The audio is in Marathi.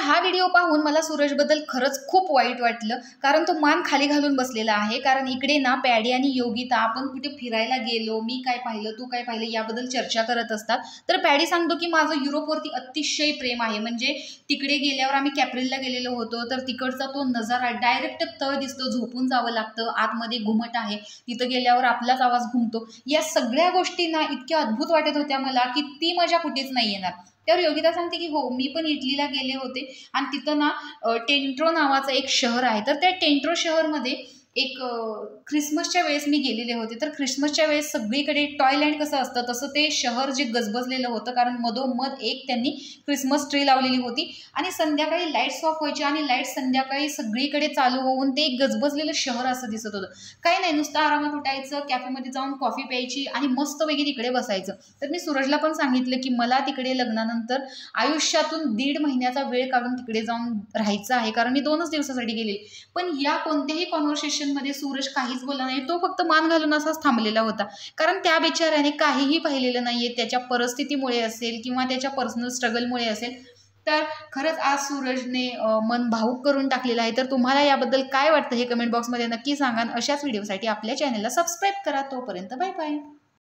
हा व्हिडिओ पाहून मला सूरजबद्दल खरंच खूप वाईट वाटलं, कारण तो मान खाली घालून बसलेला आहे। कारण इकडे ना पॅडी आणि योगिता आपण कुठे फिरायला गेलो, मी काय पाहिलं, तू काय पाहिलं याबद्दल चर्चा करत असतात। तर पॅडी सांगतो की माझं युरोपवरती अतिशय प्रेम आहे, म्हणजे तिकडे गेल्यावर आम्ही कॅप्रिलला गेलेलो होतो, तर तिकडचा तो नजारा डायरेक्ट तळ दिसतो, झोपून जावं लागतं, आतमध्ये घुमट आहे, तिथं गेल्यावर आपलाच आवाज घुमतो। या सगळ्या गोष्टी ना इतक्या अद्भुत वाटत होत्या मला की ती मजा कुठेच नाही येणार। तर योगिता सांगते की हो, मी पण इटलीला गेले होते आणि तिथं ना टेंट्रो नावाचं एक शहर आहे। तर त्या टेंट्रो शहरमध्ये एक ख्रिसमसच्या वेळेस मी गेलेले होते। तर ख्रिसमसच्या वेळेस सगळीकडे टॉयलँड कसं असतं तसं ते शहर जे गजबजलेलं होतं, कारण मधोमध एक त्यांनी ख्रिसमस ट्री लावलेली होती आणि संध्याकाळी लाईट्स ऑफ व्हायचे आणि लाईट्स संध्याकाळी सगळीकडे चालू होऊन ते एक गजबजलेलं शहर असं दिसत होतं। काही नाही, नुसतं आरामात उठायचं, कॅफेमध्ये जाऊन कॉफी प्यायची आणि मस्तपैकी तिकडे बसायचं। तर मी सूरजला पण सांगितलं की मला तिकडे लग्नानंतर आयुष्यातून 1.5 महिन्याचा वेळ काढून तिकडे जाऊन राहायचं आहे, कारण मी 2च दिवसासाठी गेले। पण या कोणत्याही कॉन्व्हर्सेशन मध्ये सूरज काहीच बोलला नाही, तो फक्त मान घालून असाच थांबलेला होता, कारण त्या बिचाऱ्याने काहीही पाहिलेलं नाहीये, त्याच्या परिस्थितीमुळे असेल किंवा त्याच्या पर्सनल स्ट्रगलमुळे असेल। तर खरंच आज सूरजने मन भावुक करून टाकलेलं आहे। तर तुम्हाला याबद्दल काय वाटतं हे कमेंट बॉक्समध्ये नक्की सांगा। अशाच व्हिडिओसाठी आपल्या चॅनलला सबस्क्राईब करा। तोपर्यंत बाय बाय।